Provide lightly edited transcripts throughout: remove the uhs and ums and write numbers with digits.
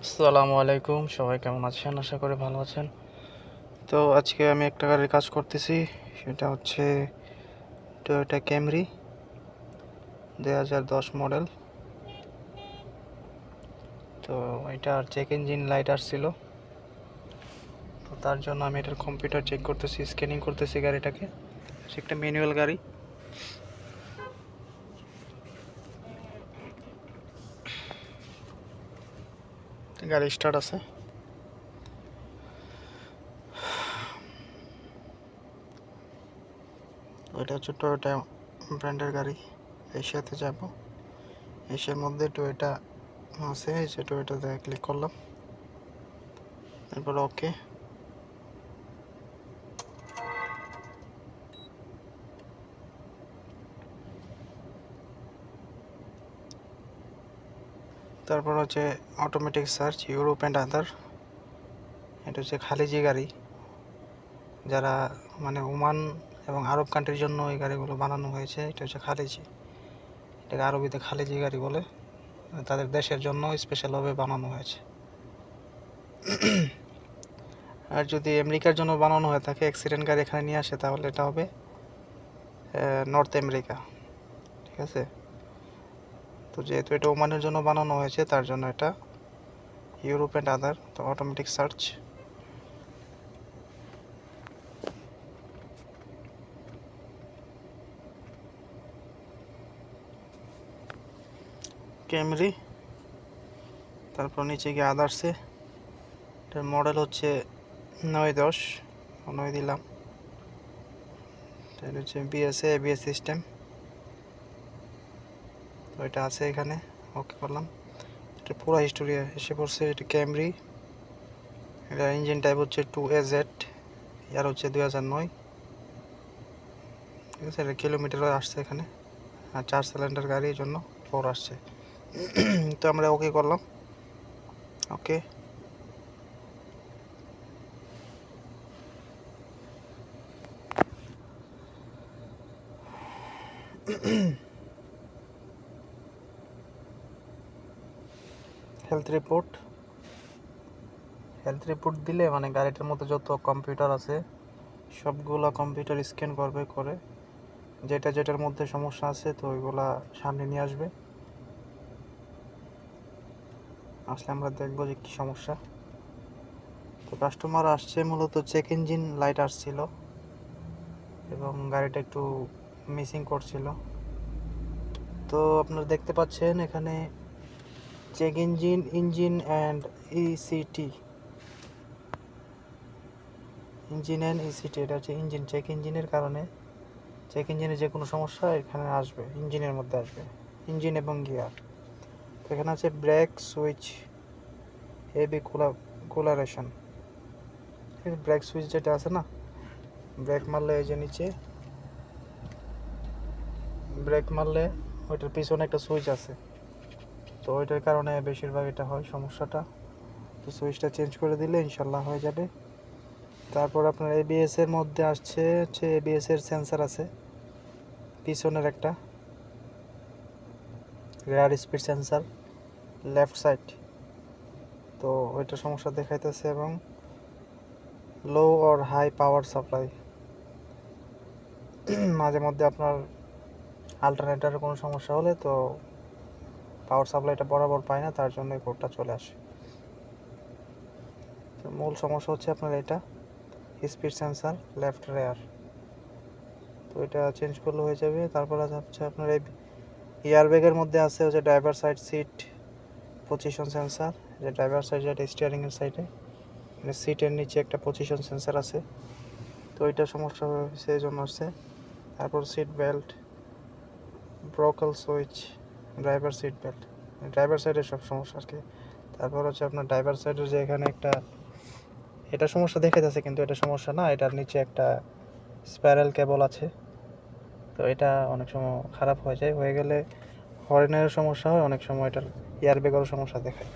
আসসালামু আলাইকুম, সবাই কেমন আছেন? আশা করি ভালো আছেন। তো আজকে আমি একটা গাড়ির কাজ করতেছি, সেটা হচ্ছে টয়োটা ক্যামরি 2010 মডেল। তো এটার চেক ইঞ্জিন লাইট আসছিল, তো তার জন্য আমি এটার কম্পিউটার চেক করতেছি, স্ক্যানিং করতেছি গাড়িটাকে। সে একটা ম্যানুয়াল গাড়ি। গাড়ি স্টার্ট আছে। এটা হচ্ছে টয়োটা ব্র্যান্ডের গাড়ি। এশিয়াতে যাব, এশিয়ার মধ্যে টয়োটা আছে, যে টয়োটাতে ক্লিক করলাম, তারপর ওকে। তারপর হচ্ছে automatic search Europe and other. এটা হচ্ছে খালিজি গাড়ি, যারা মানে ওমান এবং আরব কান্ট্রির জন্য এই গাড়িগুলো বানানো হয়েছে। এটা হচ্ছে খালিজি, এটাকে আরবিতে খালিজি গাড়ি বলে। তাদের দেশের জন্য স্পেশালভাবে বানানো হয়েছে। আর যদি আমেরিকার জন্য বানানো হয়ে থাকে, অ্যাক্সিডেন্ট গাড়ি এখানে নিয়ে আসে, তাহলে এটা হবে নর্থ আমেরিকা। ঠিক আছে? তো যেহেতু এটা ওমানের জন্য বানানো হয়েছে, তার জন্য এটা ইউরোপ অ্যান্ড আদার। তো অটোমেটিক সার্চ, ক্যামরি, তারপর নিচে গিয়ে আদার্সে। এটার মডেল হচ্ছে 910, 9 দিলাম। এটা হচ্ছে বিএসএ এবিএস সিস্টেম, তো এটা আছে এখানে, ওকে করলাম। এটা পুরো হিস্টোরি এসে পড়ছে। এটা ক্যামরি, এটা ইঞ্জিন টাইপ হচ্ছে 2AZ, ইয়ার হচ্ছে 2009। ঠিক আছে, এটা কিলোমিটারও আসছে এখানে, আর 4 সিলিন্ডার গাড়ির জন্য 4 আসছে। তো আমরা ওকে করলাম, ওকে। হেলথ রিপোর্ট দিলে মানে গাড়িটার মধ্যে যত কম্পিউটার আছে সবগুলা কম্পিউটার স্ক্যান করবে, করে যেটার মধ্যে সমস্যা আছে তো ওইগুলা সামনে নিয়ে আসবে। আসলে আমরা দেখবো যে কী সমস্যা। তো কাস্টমার আসছে মূলত চেক ইঞ্জিন লাইট আসছিল এবং গাড়িটা একটু মিসিং করছিল। তো আপনারা দেখতে পাচ্ছেন এখানে চেক ইঞ্জিন অ্যান্ড ইসিটি, এটা হচ্ছে ইঞ্জিন। চেক ইঞ্জিনের কারণে, চেক ইঞ্জিনে যে কোনো সমস্যা এখানে আসবে, ইঞ্জিনের মধ্যে আসবে, ইঞ্জিন এবং গিয়ার। তো এখানে আছে ব্রেক সুইচ এবি কুলারেশন। ব্রেক সুইচ যেটা আছে না, ব্রেক মারলে এই যে নিচে ব্রেক মারলে ওইটার পিছনে একটা সুইচ আছে, তো ওইটার কারণে বেশিরভাগ এটা হয় সমস্যাটা। তো সুইচটা চেঞ্জ করে দিলে ইনশাল্লাহ হয়ে যাবে। তারপর আপনার এবিএস এর মধ্যে আসছে হচ্ছে এবিএস এর সেন্সার আছে পিছনের একটা, rear speed sensor left side. তো ওইটা সমস্যা দেখাইতেছে, এবং low or high power supply. মাঝে মধ্যে আপনার আল্টারনেটারের কোনো সমস্যা হলে তো পাওয়ার সাপ্লাইটা বরাবর পায় না, তার জন্য এই কোডটা চলে আসে। তো মূল সমস্যা হচ্ছে আপনার এটা স্পিড সেন্সার লেফট রেয়ার, তো এটা চেঞ্জ করলে হয়ে যাবে। তারপরে হচ্ছে আপনার এই এয়ারব্যাগের মধ্যে আছে হচ্ছে driver side seat position sensor, যে ড্রাইভার সাইড যেটা স্টিয়ারিংয়ের সাইডে, মানে সিটের নিচে একটা পজিশন সেন্সার আছে, তো ওইটা সমস্যা হয়েছে, এই জন্য হচ্ছে। তারপর সিট বেল্ট, ব্রোকেল switch, driver seat belt, driver সাইডের সব সমস্যা আর কি। তারপর হচ্ছে আপনার ড্রাইভার সাইডের যে এখানে একটা, এটা সমস্যা দেখা যাচ্ছে কিন্তু এটা সমস্যা না, এটার নিচে একটা স্পাইরাল কেবল আছে, তো এটা অনেক সময় খারাপ হয়ে গেলে হর্নের সমস্যা হয়, অনেক সময় এটার এয়ারব্যাগেরও সমস্যা দেখায়।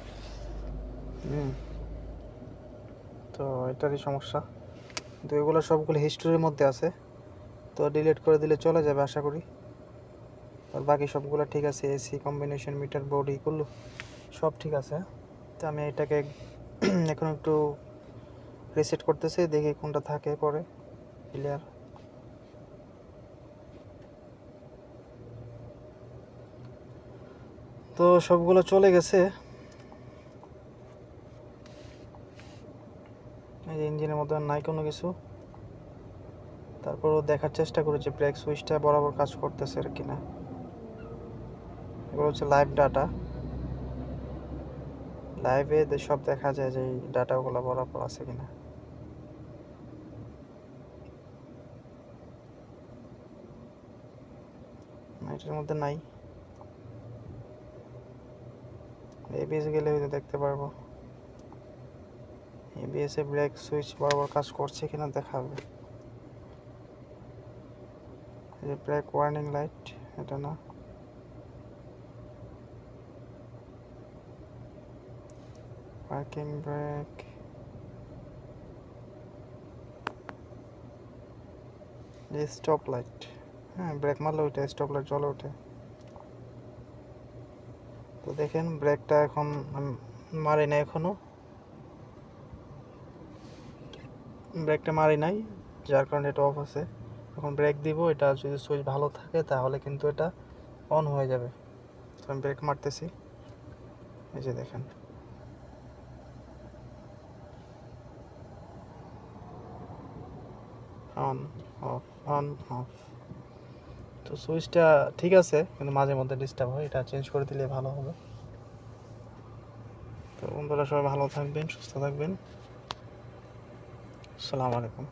তো এটারই সমস্যা, তো এগুলো সবগুলো হিস্টোরির মধ্যে আছে, তো ডিলিট করে দিলে চলে যাবে আশা করি। আর বাকি সবগুলো ঠিক আছে, এসি কম্বিনেশন মিটার বোর্ড এগুলো সব ঠিক আছে। তো আমি এটাকে এখন একটু রিসেট করতেছি, দেখি কোনটা থাকে পরে ক্লিয়ার। তো সবগুলো চলে গেছে। এই যে ইঞ্জিনের মধ্যে নাই কোনো কিছু। তারপরও দেখার চেষ্টা করেছি ব্রেক সুইচটা বরাবর কাজ করতেছে আর কিনা। এগুলো হচ্ছে লাইভ ডাটা, লাইভে সব দেখা যায় যে এই ডাটাগুলো বরাবর আছে কিনা। এটার মধ্যে নাই। এবিএস গেলে হয়তো দেখতে পারবো এবিএস এ ব্রেক সুইচ বরাবর কাজ করছে কিনা দেখাবে। এই যে ব্রেক ওয়ার্নিং লাইট, এটা না। পার্কিং ব্রেক, স্টপ লাইট, হ্যাঁ ব্রেক মারলে ওইটা স্টপ লাইট জ্বলে ওঠে। তো দেখেন ব্রেকটা এখন মারি নাই, এখনো ব্রেকটা মারি নাই, যার কারণে এটা অফ আছে। এখন ব্রেক দিব, এটা যদি সুইচ ভালো থাকে তাহলে কিন্তু এটা অন হয়ে যাবে। তো আমি ব্রেক মারতেছি, এই যে দেখেন অন অফ অন অফ। তো সুইচটা ঠিক আছে, কিন্তু মাঝে মধ্যে ডিস্টার্ব হয়, এটা চেঞ্জ করে দিলে ভালো হবে। তো বন্ধুরা সবাই ভালো থাকবেন, সুস্থ থাকবেন। আসসালামু আলাইকুম।